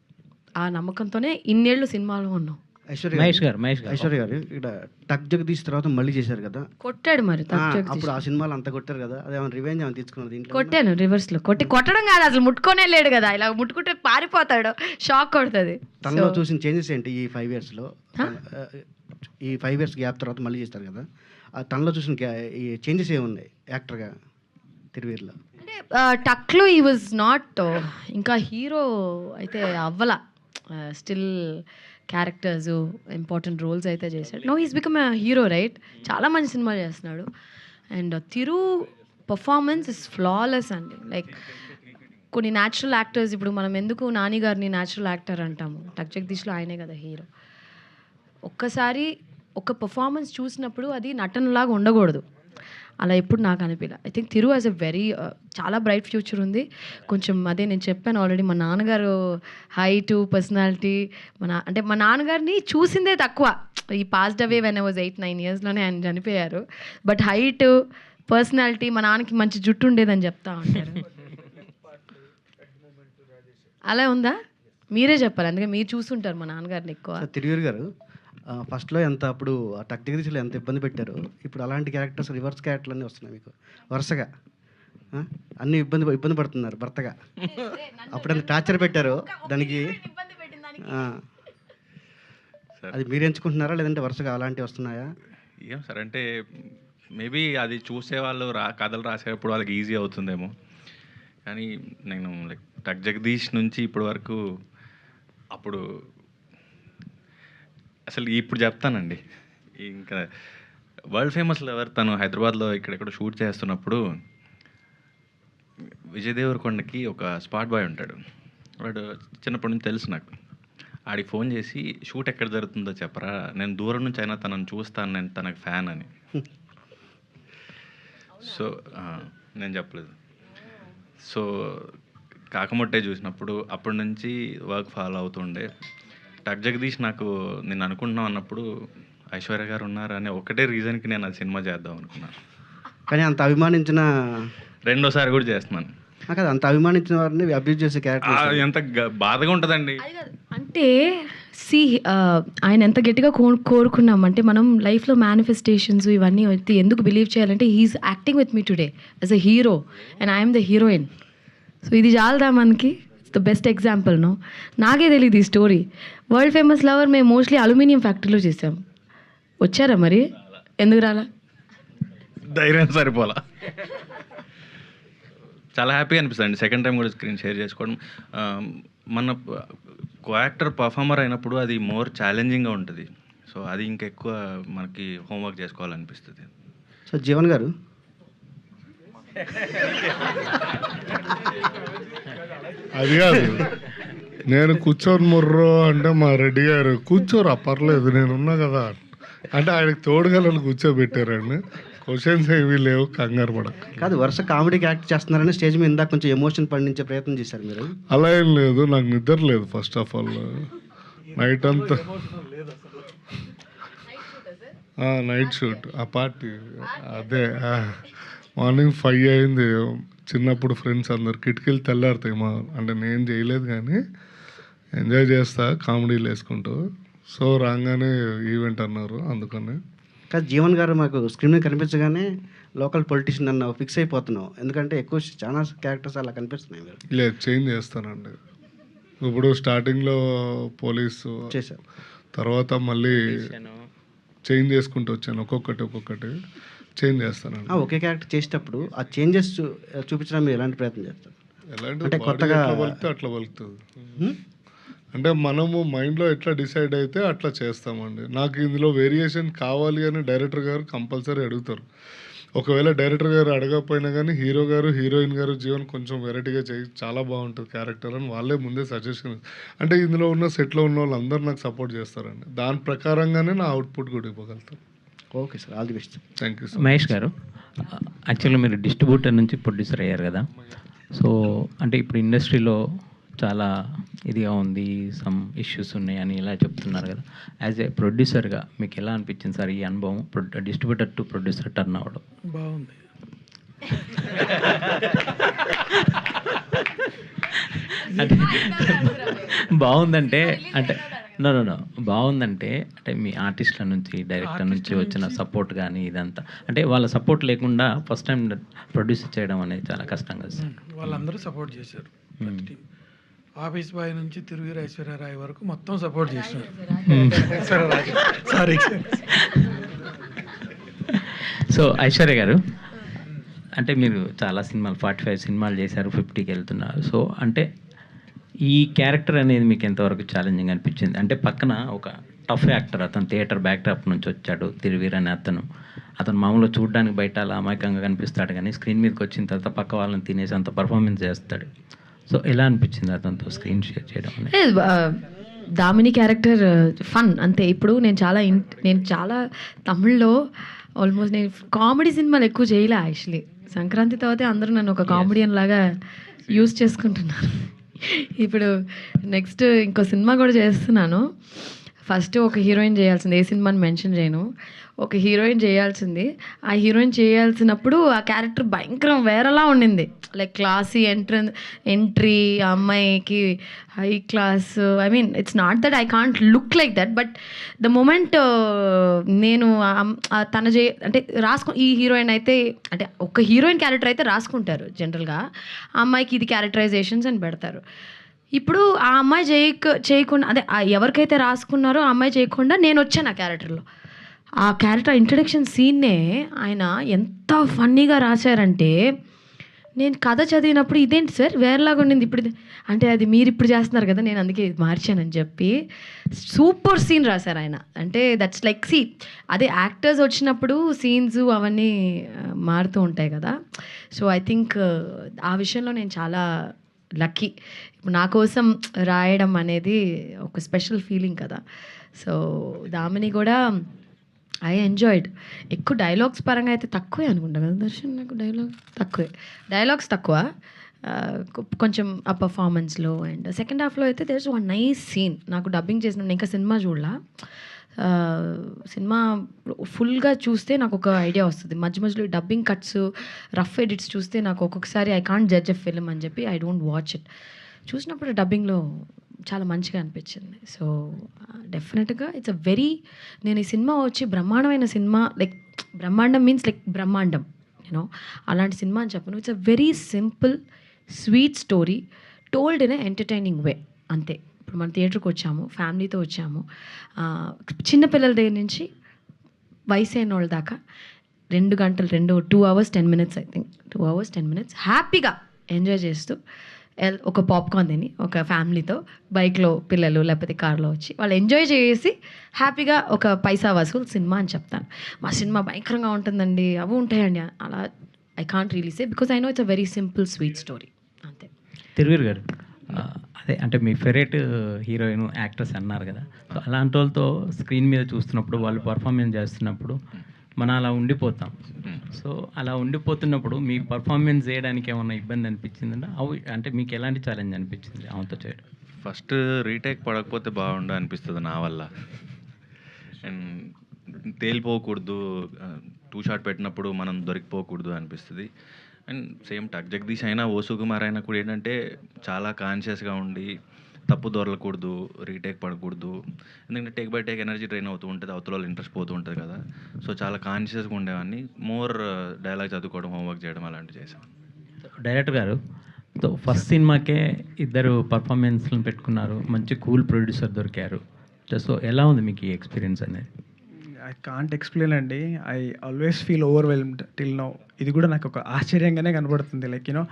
ఆ నమ్మకంతోనే ఇన్నేళ్ళు సినిమాలో ఉన్నాం. మహేష్ గారు ఇక్కడ టక్ జగదీష్ తర్వాత మళ్ళీ చేశారు కదా, కొట్టాడు మరి అప్పుడు ఆ సినిమాలు అంతా కొట్టారు కదా, అదేమన్నా రివెంజ్ ఏమైనా తీసుకున్నారు దీంట్లో? కొట్టాను రివర్స్లో. కొట్టడం కాదు, అసలు ముట్టుకోనే లేడు కదా, ఇలా ముట్టుకుంటే పారిపోతాడు, షాక్ కొడుతుంది. తనలో చూసిన చేంజెస్ ఏంటి ఈ 5 yearsలో? ఈ 5 years గ్యాప్ తర్వాత మళ్ళీ చేస్తారు కదా, తనలో చూసిన ఈ చేంజెస్ ఏమున్నాయి యాక్టర్గా తిరువీరులో? అంటే టక్లో ఈ వాజ్ నాట్ ఇంకా హీరో అయితే అవ్వలా, స్టిల్ క్యారెక్టర్స్ ఇంపార్టెంట్ రోల్స్ అయితే చేశాడు. No he's become hero right, చాలా మంచి సినిమాలు చేస్తున్నాడు. And Thiru performance is flawless అండి. లైక్ కొన్ని న్యాచురల్ యాక్టర్స్, ఇప్పుడు మనం ఎందుకు నాని గారిని న్యాచురల్ యాక్టర్ అంటాము, టక్ జగదీష్లో ఆయనే కదా హీరో. ఒక్కసారి ఒక పర్ఫార్మెన్స్ చూసినప్పుడు అది నటనలాగా ఉండకూడదు, అలా ఎప్పుడు నాకు అనిపించలే. I think Thiru has a very చాలా బ్రైట్ ఫ్యూచర్ ఉంది. కొంచెం అదే నేను చెప్పాను ఆల్రెడీ, మా నాన్నగారు హైటు పర్సనాలిటీ, అంటే మా నాన్నగారిని చూసిందే తక్కువ. ఈ passed away when I was 8-9 yearsలోనే ఆయన చనిపోయారు. బట్ హైట్ పర్సనాలిటీ, మా నాన్నకి మంచి జుట్టు ఉండేదని చెప్తా ఉంటారు. అలా ఉందా? మీరే చెప్పాలి, అందుకే మీరు చూసుంటారు మా నాన్నగారిని ఎక్కువ. తిరువీరు గారు ఫస్ట్లో ఎంత అప్పుడు ఆ టక్ జగదీష్లో ఎంత ఇబ్బంది పెట్టారు, ఇప్పుడు అలాంటి క్యారెక్టర్స్ రివర్స్ క్యారెక్టర్లు అన్నీ వస్తున్నాయి మీకు వరుసగా. అన్నీ ఇబ్బంది పడుతున్నారు భర్తగా. అప్పుడు అంత టార్చర్ పెట్టారు దానికి, అది మీరు ఎంచుకుంటున్నారా లేదంటే వరుసగా అలాంటివి వస్తున్నాయా? ఏం సార్ అంటే మేబీ అది చూసేవాళ్ళు కథలు రాసేటప్పుడు వాళ్ళకి ఈజీ అవుతుందేమో, కానీ నేను లైక్ టక్ జగదీష్ నుంచి ఇప్పటి వరకు అప్పుడు అసలు ఇప్పుడు చెప్తానండి, ఇంకా వరల్డ్ ఫేమస్ లెవర్ తను హైదరాబాద్లో ఇక్కడెక్కడ షూట్ చేస్తున్నప్పుడు విజయ్ దేవరకొండకి ఒక స్పాట్ బాయ్ ఉంటాడు, వాడు చిన్నప్పటి నుంచి తెలుసు నాకు. ఆడికి ఫోన్ చేసి షూట్ ఎక్కడ జరుగుతుందో చెప్పరా, నేను దూరం నుంచి అయినా తనను చూస్తాను, నేను తనకు ఫ్యాన్ అని. సో నేను చెప్పలేదు. సో కాకమొట్టే చూసినప్పుడు అప్పటి నుంచి వర్క్ ఫాలో అవుతుండే. టక్ జగదీష్ నాకు నేను అనుకుంటున్నాం అన్నప్పుడు ఐశ్వర్య గారు ఉన్నారు అనే ఒకటే రీజన్కి నేను ఆ సినిమా చేద్దాం అనుకున్నాను. కానీ అంత అభిమానించిన రెండోసారి కూడా చేస్తున్నాను కదా, అంత అభిమానించిన వారిని అబ్యూజ్ చేసే క్యారెక్టర్ ఎంత బాధగా ఉంటుందండి. అంటే ఆయన ఎంత గట్టిగా కోరుకున్నామంటే మనం లైఫ్లో మేనిఫెస్టేషన్స్ ఇవన్నీ వచ్చి ఎందుకు బిలీవ్ చేయాలంటే he's acting with me today as a hero and I'm the heroine. So ఇది చాలదా మనకి? It's the best example. No, నాకే తెలియదు ఈ స్టోరీ. వరల్డ్ ఫేమస్ లవర్ మేము మోస్ట్లీ అల్యూమినియం ఫ్యాక్టరీలో చేసాం. వచ్చారా మరి? ఎందుకు రాలా? ధైర్యం సరిపోలా. చాలా హ్యాపీ అనిపిస్తుంది సెకండ్ టైం కూడా స్క్రీన్ షేర్ చేసుకోవడం. మన కో యాక్టర్ పర్ఫార్మర్ అయినప్పుడు అది మోర్ ఛాలెంజింగ్గా ఉంటుంది. సో అది ఇంకెక్కువ మనకి హోంవర్క్ చేసుకోవాలనిపిస్తుంది. సో జీవన్ గారు అది కాదు, నేను కూర్చొని ముర్రో అంటే మా రెడ్డి గారు కూర్చోరా పర్లేదు నేనున్నా కదా అంటే ఆయనకు తోడుగలను కూర్చోబెట్టారండి. క్వశ్చన్స్ ఏమీ లేవు, కంగారు పడక. కాదు, వరుస కామెడీకి యాక్ట్ చేస్తున్నారని స్టేజ్ మీద ఇందాక కొంచెం ఎమోషన్ పండించే ప్రయత్నం చేశారు మీరు. అలా ఏం లేదు, నాకు నిద్ర లేదు ఫస్ట్ ఆఫ్ ఆల్. నైట్ అంతా నైట్ షూట్ ఆ పార్టీ అదే మార్నింగ్ 5 అయింది. చిన్నప్పుడు ఫ్రెండ్స్ అందరు కిటికీలు తెల్లారుతాయి మా, అంటే నేను చేయలేదు కానీ ఎంజాయ్ చేస్తా కామెడీలు వేసుకుంటూ. సో రాగానే ఈవెంట్ అన్నారు అందుకని. కాదు జీవన్ గారు మాకు స్క్రీన్ మీద కనిపించగానే లోకల్ పొలిటీషియన్ అన్న ఫిక్స్ అయిపోతున్నాం, ఎందుకంటే ఎక్కువ చాలా క్యారెక్టర్స్ అలా కనిపిస్తున్నాయి. మీరు లేదు, చేంజ్ చేస్తానండి. ఇప్పుడు స్టార్టింగ్లో పోలీసు చేశారు, తర్వాత మళ్ళీ చేంజ్ చేసుకుంటూ వచ్చాను, ఒక్కొక్కటి చేంజ్ చేస్తానండి. ఒకే క్యారెక్టర్ చేసేటప్పుడు ఆ చేంజెస్ చూపించడం మీరు ఎలాంటి ప్రయత్నం చేస్తారు? ఎలాంటి అంటే body కొత్తగా ఎట్లా పలికితే అట్లా పలుకుతుంది. అంటే మనము మైండ్లో ఎట్లా డిసైడ్ అయితే అట్లా చేస్తామండి. నాకు ఇందులో వేరియేషన్ కావాలి అని డైరెక్టర్ గారు కంపల్సరీ అడుగుతారు. ఒకవేళ డైరెక్టర్ గారు అడగకపోయినా కానీ హీరో గారు, హీరోయిన్ గారు జీవన్ కొంచెం వెరైటీగా చేయి, చాలా బాగుంటుంది క్యారెక్టర్ అని వాళ్ళే ముందే సజెషన్. అంటే ఇందులో ఉన్న సెట్లో ఉన్న వాళ్ళందరూ నాకు సపోర్ట్ చేస్తారండి. దాని ప్రకారంగానే నా అవుట్పుట్ కూడా ఇవ్వగలుగుతాను. Okay sir, all the best. Thank you. Mahesh గారు, యాక్చువల్గా మీరు డిస్ట్రిబ్యూటర్ నుంచి ప్రొడ్యూసర్ అయ్యారు కదా. సో అంటే ఇప్పుడు ఇండస్ట్రీలో చాలా ఇదిగా ఉంది, సమ్ ఇష్యూస్ ఉన్నాయి అని ఇలా చెప్తున్నారు కదా. యాజ్ ఏ ప్రొడ్యూసర్గా మీకు ఎలా అనిపించింది సార్ ఈ అనుభవం, డిస్ట్రిబ్యూటర్ టు ప్రొడ్యూసర్ టర్న్ అవ్వడం? బాగుంది. అంటే బాగుందంటే అంటే నో బాగుందంటే అంటే మీ ఆర్టిస్ట్ల నుంచి, డైరెక్టర్ నుంచి వచ్చిన సపోర్ట్ కానీ ఇదంతా, అంటే వాళ్ళ సపోర్ట్ లేకుండా ఫస్ట్ టైం ప్రొడ్యూస్ చేయడం అనేది చాలా కష్టం కదా సార్. వాళ్ళందరూ సపోర్ట్ చేశారు. ఆఫీస్ బాయ్ నుంచి తిరుగిరి ఐశ్వర్యరాయ్ వరకు మొత్తం సపోర్ట్ చేసినారు. సారీ. సో ఐశ్వర్య గారు, అంటే మీరు చాలా సినిమాలు 45 సినిమాలు చేశారు, 50కి వెళ్తున్నారు. సో అంటే ఈ క్యారెక్టర్ అనేది మీకు ఎంతవరకు ఛాలెంజింగ్ అనిపించింది? అంటే పక్కన ఒక టఫ్ యాక్టర్, అతను థియేటర్ బ్యాక్డ్రాప్ నుంచి వచ్చాడు, తిరువీర్ అనే అతను మామూలుగా చూడడానికి బయట అలా అమాయకంగా కనిపిస్తాడు, కానీ స్క్రీన్ మీదకి వచ్చిన తర్వాత పక్క వాళ్ళని తినేసి అంత పర్ఫార్మెన్స్ చేస్తాడు. సో ఎలా అనిపించింది అతనితో స్క్రీన్ షేర్ చేయడం అనేది? దామిని క్యారెక్టర్ ఫన్ అంతే. ఇప్పుడు నేను చాలా తమిళ్లో ఆల్మోస్ట్ నేను కామెడీ సినిమాలు ఎక్కువ చేయలే యాక్చువల్లీ. సంక్రాంతి తర్వాతే అందరూ నన్ను ఒక కామెడియన్ లాగా యూజ్ చేసుకుంటున్నారు. ఇప్పుడు నెక్స్ట్ ఇంకో సినిమా కూడా చేస్తున్నాను. ఫస్ట్ ఒక హీరోయిన్ చేయాల్సింది, ఏ సినిమాని మెన్షన్ చేయను, ఒక హీరోయిన్ చేయాల్సింది. ఆ హీరోయిన్ చేయాల్సినప్పుడు ఆ క్యారెక్టర్ భయంకరం వేరేలా ఉండింది. లైక్ క్లాసీ ఎంట్రీ, ఆ అమ్మాయికి high class. I mean it's not that I can't look like that, but the moment నేను అంటే ఈ హీరోయిన్ అయితే, అంటే ఒక హీరోయిన్ క్యారెక్టర్ అయితే రాసుకుంటారు జనరల్గా, ఆ అమ్మాయికి ఇది క్యారెక్టరైజేషన్స్ అని పెడతారు. ఇప్పుడు ఆ అమ్మాయి చేయకుండా, అదే ఎవరికైతే రాసుకున్నారో ఆ అమ్మాయి చేయకుండా నేను వచ్చాను ఆ క్యారెక్టర్లో. ఆ క్యారెక్టర్ ఇంట్రడక్షన్ సీన్నే ఆయన ఎంత ఫన్నీగా రాశారంటే, నేను కథ చదివినప్పుడు ఇదేంటి సార్ వేరేలాగా ఉండింది ఇప్పుడు అంటే, అది మీరు ఇప్పుడు చేస్తున్నారు కదా, నేను అందుకే మార్చానని చెప్పి సూపర్ సీన్ రాశారు ఆయన. అంటే దట్స్ లైక్ అదే యాక్టర్స్ వచ్చినప్పుడు సీన్స్ అవన్నీ మారుతూ ఉంటాయి కదా. సో ఐ థింక్ ఆ విషయంలో నేను చాలా లక్కీ. ఇప్పుడు నా కోసం రాయడం అనేది ఒక స్పెషల్ ఫీలింగ్ కదా. సో దామిని కూడా ఐ ఎంజాయ్డ్. ఎక్కువ డైలాగ్స్ పరంగా అయితే తక్కువే అనుకుంటా కదా దర్శన్, నాకు డైలాగ్స్ తక్కువ, కొంచెం ఆ పర్ఫార్మెన్స్లో. అండ్ సెకండ్ హాఫ్లో అయితే there is one nice scene. నాకు డబ్బింగ్ చేసిన ఇంకా సినిమా చూడలా, సినిమా ఫుల్గా చూస్తే నాకు ఒక ఐడియా వస్తుంది. మధ్యలో డబ్బింగ్ కట్స్, రఫ్ ఎడిట్స్ చూస్తే నాకు ఒక్కొక్కసారి I can't judge a film అని చెప్పి ఐ డోంట్ వాచ్ ఇట్. చూసినప్పుడు డబ్బింగ్లో చాలా మంచిగా అనిపించింది. సో డెఫినెట్గా ఇట్స్ నేను ఈ సినిమా వచ్చి బ్రహ్మాండమైన సినిమా, లైక్ బ్రహ్మాండం మీన్స్ లైక్ బ్రహ్మాండం, యూనో అలాంటి సినిమా అని చెప్పను. It's a very simple sweet story told in a entertaining way, అంతే. ఇప్పుడు మన థియేటర్కి వచ్చాము, ఫ్యామిలీతో వచ్చాము, చిన్నపిల్లల దగ్గర నుంచి వయసు అయిన వాళ్ళ దాకా 2 గంటలు 2 hours 10 minutes I think 2 hours 10 minutes హ్యాపీగా ఎంజాయ్ చేస్తూ ఒక పాప్కార్న్ తిని ఒక ఫ్యామిలీతో బైక్లో పిల్లలు లేకపోతే కార్లో వచ్చి వాళ్ళు ఎంజాయ్ చేసి హ్యాపీగా ఒక పైసా వసూలు సినిమా అని చెప్తాను. మా సినిమా భయంకరంగా ఉంటుందండి, అవి ఉంటాయండి అలా I can't really say, because I know it's a very simple sweet story, అంతే. తిరువీర్ గారు, అదే అంటే మీ ఫేవరెట్ హీరోయిన్ యాక్ట్రెస్ అన్నారు కదా, సో అలాంటి వాళ్ళతో స్క్రీన్ మీద చూస్తున్నప్పుడు వాళ్ళు పర్ఫార్మెన్స్ చేస్తున్నప్పుడు మనం అలా ఉండిపోతాం. సో అలా ఉండిపోతున్నప్పుడు మీ పర్ఫార్మెన్స్ చేయడానికి ఏమన్నా ఇబ్బంది అనిపించిందా? అంటే మీకు ఎలాంటి ఛాలెంజ్ అనిపించింది ఆమెతో చేయడం? ఫస్ట్ రీటేక్ పడకపోతే బాగుండు అనిపిస్తుంది నా వల్ల. అండ్ తేలిపోకూడదు, 2 షాట్ పెట్టినప్పుడు మనం దొరికిపోకూడదు అనిపిస్తుంది. అండ్ సేమ్ టక్ జగదీష్ అయినా ఓ సుకుమార్ అయినా కూడా ఏంటంటే చాలా కాన్షియస్గా ఉండి తప్పు దొరకకూడదు, రీటేక్ పడకూడదు. ఎందుకంటే take bye take energy drain అవుతూ ఉంటుంది, అవతల వాళ్ళు ఇంట్రెస్ట్ పోతూ ఉంటుంది కదా. సో చాలా కాన్షియస్గా ఉండేవాడిని. మోర్ డైలాగ్ చదువుకోవడం, హోంవర్క్ చేయడం అలాంటివి చేసాను. డైరెక్టర్ గారు, సో ఫస్ట్ సినిమాకే 2 పర్ఫార్మెన్స్లను పెట్టుకున్నారు, మంచి కూల్ ప్రొడ్యూసర్ దొరికారు, సో ఎలా ఉంది మీకు ఈ ఎక్స్పీరియన్స్ అనేది? ఐ కాంట్ ఎక్స్ప్లెయిన్ అండి. I always feel overwhelmed till now. ఇది కూడా నాకు ఒక ఆశ్చర్యంగానే కనబడుతుంది. Like you know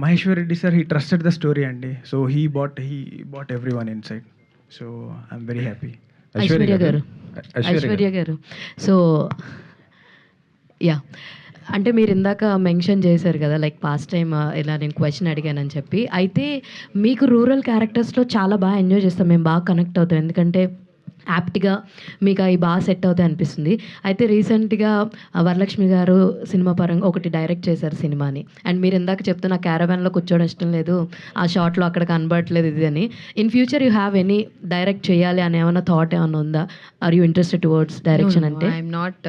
Maheshwar Reddy sir he trusted the story అండి. So he bought everyone inside. So I'm very happy. Aishwarya గారు సో యా, అంటే మీరు ఇందాక మెన్షన్ చేశారు కదా లైక్ పాస్ట్ టైం ఇలా నేను క్వశ్చన్ అడిగానని చెప్పి. అయితే మీకు రూరల్ క్యారెక్టర్స్లో చాలా బాగా ఎంజాయ్ చేస్తాం, మేము బాగా కనెక్ట్ అవుతాం, ఎందుకంటే యాప్ట్గా మీకు అవి బాగా సెట్ అవుతాయి అనిపిస్తుంది. అయితే రీసెంట్గా వరలక్ష్మి గారు సినిమా పరంగా ఒకటి డైరెక్ట్ చేశారు సినిమాని. అండ్ మీరు ఇందాక చెప్తున్న క్యారవాన్లో కూర్చోవడం ఇష్టం లేదు, ఆ షార్ట్లో అక్కడ కనబడట్లేదు ఇది అని. In future you have any direct చేయాలి అని ఏమైనా థాట్ ఏమైనా ఉందా? Are you interested towards direction? అంటే I'm not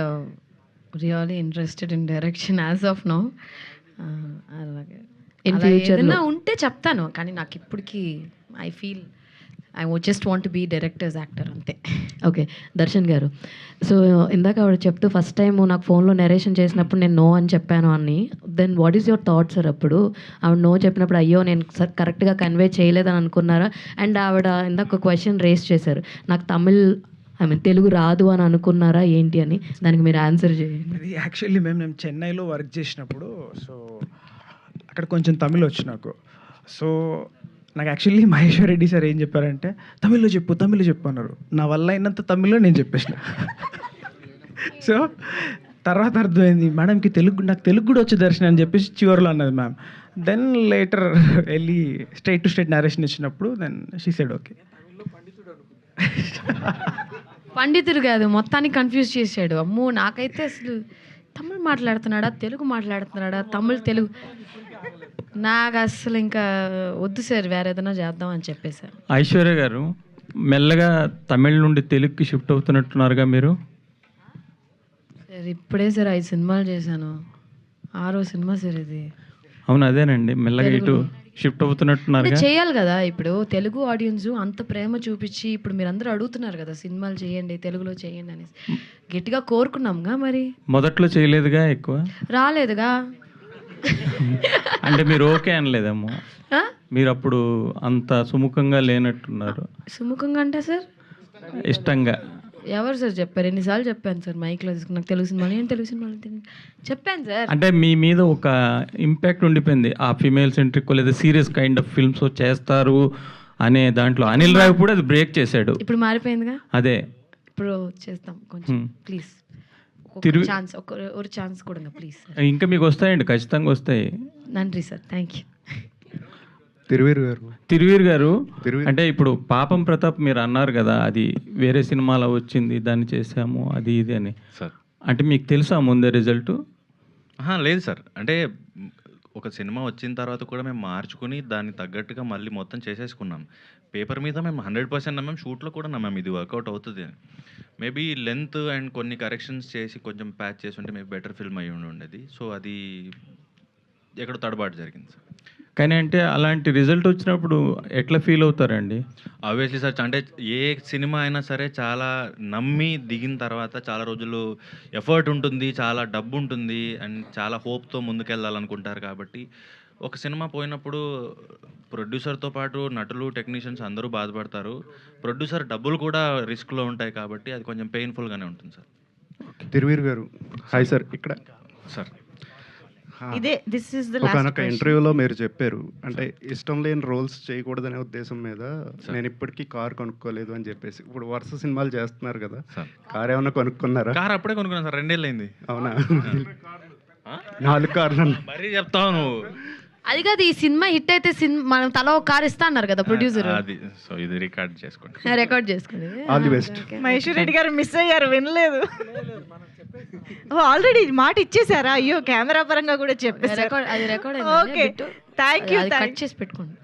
really interested in direction as of now. అలాగే ఇన్ ఫ్యూచర్ ఏదైనా ఉంటే చెప్తాను, కానీ నాకు ఇప్పటికీ I feel I just want be directors actor అంతే. ఓకే దర్శన్ గారు, సో ఇందాక ఆవిడ చెప్తూ ఫస్ట్ టైం నాకు ఫోన్లో నెరేషన్ చేసినప్పుడు నేను నో అని చెప్పాను అని. Then what is your thought sir? అప్పుడు ఆవిడ నో చెప్పినప్పుడు అయ్యో నేను కరెక్ట్గా కన్వే చేయలేదని అనుకున్నారా? అండ్ ఆవిడ ఇందాక క్వశ్చన్ రేస్ చేశారు, నాకు తెలుగు రాదు అని అనుకున్నారా ఏంటి అని, దానికి మీరు ఆన్సర్ చేయండి. ఇది యాక్చువల్లీ మేము చెన్నైలో వర్క్ చేసినప్పుడు సో అక్కడ కొంచెం తమిళ్ వచ్చు నాకు. సో నాకు యాక్చువల్లీ మహేశ్వర్ రెడ్డి సార్ ఏం చెప్పారంటే తమిళ్లో చెప్పు అన్నారు. నా వల్ల అయినంత తమిళ్లో నేను చెప్పేసిన. సో తర్వాత అర్థమైంది మేడంకి నాకు తెలుగు కూడా వచ్చి దర్శనం అని చెప్పేసి చివరిలో అన్నది మ్యామ్. దెన్ లేటర్ వెళ్ళి స్ట్రైట్ టు స్ట్రైట్ నరేషన్ ఇచ్చినప్పుడు దెన్ షీ సెడ్ ఓకే. పండితుడు కాదు, మొత్తానికి కన్ఫ్యూజ్ చేశాడు. అమ్మో నాకైతే అసలు తమిళ్ మాట్లాడుతున్నాడా తెలుగు మాట్లాడుతున్నాడా తెలుగు నాకు అసలు ఇంకా వద్దు సార్ వేరే ఏదైనా చేద్దాం అని చెప్పేశారు. ఐశ్వర్య గారు మెల్లగా తమిళ్ నుండి తెలుగుకి షిఫ్ట్ అవుతున్నట్టున్నారుగా మీరు? సార్ ఇప్పుడే సార్ 5 సినిమాలు చేశాను, 6వ సినిమా సార్ ఇది. అవును అదేనండి, మెల్లగా ఇటు షిఫ్ట్ అవుతున్నట్టున్నారు. చేయాలి కదా, ఇప్పుడు తెలుగు ఆడియన్స్ అంత ప్రేమ చూపించి ఇప్పుడు మీరు అందరూ అడుగుతున్నారు కదా సినిమాలు చేయండి తెలుగులో చేయండి అనేసి, గట్టిగా కోరుకున్నాంగా. మరి మొదట్లో చేయలేదుగా, ఎక్కువ రాలేదుగా. అంటే మీరు ఓకే అనలేదమ్మా, మీరు అప్పుడు అంత సుముఖంగా లేనట్టున్నారు. సుముఖంగా అంటే సార్ ఇష్టంగా ఎవరు సార్ చెప్పారు? ఎన్నిసార్లు చెప్పాను సార్ మైక్లో తీసుకుని నాకు తెలుగు సినిమాలు చెప్పాను సార్. అంటే మీ మీద ఒక ఇంపాక్ట్ ఉండిపోయింది, ఆ ఫీమేల్ సెంట్రిక్ లేదా సీరియస్ కైండ్ ఆఫ్ ఫిల్మ్స్ చేస్తారు అనే దాంట్లో. అనిల్ రావు కూడా అది బ్రేక్ చేశాడు. ఇప్పుడు మారిపోయిందిగా, అదే ఇప్పుడు చేస్తాం కొంచెం ప్లీజ్ ఛాన్స్, ఒక ఛాన్స్ కూడా ప్లీజ్. ఇంకా మీకు వస్తాయండి, ఖచ్చితంగా వస్తాయి. నండి సార్, థ్యాంక్ యూ. తిరువీర్ గారు అంటే ఇప్పుడు పాపం ప్రతాప్ మీరు అన్నారు కదా, అది వేరే సినిమాలో వచ్చింది దాన్ని చేసాము అది ఇది అని సార్. అంటే మీకు తెలుసా ముందే రిజల్ట్? లేదు సార్, అంటే ఒక సినిమా వచ్చిన తర్వాత కూడా మేము మార్చుకుని దాన్ని తగ్గట్టుగా మళ్ళీ మొత్తం చేసేసుకున్నాం. పేపర్ మీద మేము 100% నమ్మాం, షూట్లో కూడా నమ్మాం ఇది వర్కౌట్ అవుతుంది అని. మేబీ లెంత్ అండ్ కొన్ని కరెక్షన్స్ చేసి కొంచెం ప్యాచ్ చేసి ఉంటే మేబీ బెటర్ ఫిల్మ్ అయ్యి ఉండేది. సో అది ఎక్కడో తడబాటు జరిగింది సార్. కానీ అంటే అలాంటి రిజల్ట్ వచ్చినప్పుడు ఎట్లా ఫీల్ అవుతారండి? ఆబ్వియస్లీ సార్, అంటే ఏ సినిమా అయినా సరే చాలా నమ్మి దిగిన తర్వాత చాలా రోజులు ఎఫర్ట్ ఉంటుంది, చాలా డబ్బు ఉంటుంది అండ్ చాలా హోప్తో ముందుకెళ్ళాలనుకుంటారు. కాబట్టి ఒక సినిమా పోయినప్పుడు ప్రొడ్యూసర్తో పాటు నటులు టెక్నీషియన్స్ అందరూ బాధపడతారు. ప్రొడ్యూసర్ డబ్బులు కూడా రిస్క్లో ఉంటాయి కాబట్టి అది కొంచెం పెయిన్ఫుల్గానే ఉంటుంది సార్. తిరువీర్ గారు హాయ్ సార్. ఇక్కడ సార్ ఒకనొక ఇంటర్వ్యూలో మీరు చెప్పారు, అంటే ఇష్టం లేని రోల్స్ చేయకూడదనే ఉద్దేశం మీద నేను ఇప్పటికీ కార్ కొనుక్కోలేదు అని చెప్పేసి. ఇప్పుడు వరుస సినిమాలు చేస్తున్నారు కదా, కార్ ఏమన్నా కొనుక్కున్నారా? కార్ అప్పుడే కొనుక్కున్నాను సార్, 2 ఏళ్ళు అయింది. అవునా? 4 కార్లు మరీ చెప్తావు నువ్వు. అది కాదు, ఈ సినిమా హిట్ అయితే మనం తల ఒక కార్ ఇస్తా అన్నారు కదా ప్రొడ్యూసర్. అది సో ఇది రికార్డ్ చేసుకోండి. All the best. Maheshwar Reddy గారు మిస్ అయ్యారు, వినలేదు. ఆల్రెడీ మాట ఇచ్చేసారా? అయ్యో కెమెరా పరంగా కూడా చెప్పేసారు. అది record. Okay, thank you. Cut చేసి పెట్టుకోండి.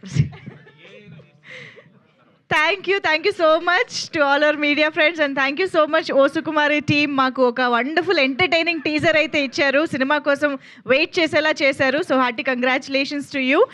Thank you so much to all our media friends and thank you so much O Sukumari team. మాకు ఒక వండర్ఫుల్ ఎంటర్టైనింగ్ టీజర్ అయితే ఇచ్చారు, సినిమా కోసం వెయిట్ చేసేలా చేశారు. So hearty congratulations to you.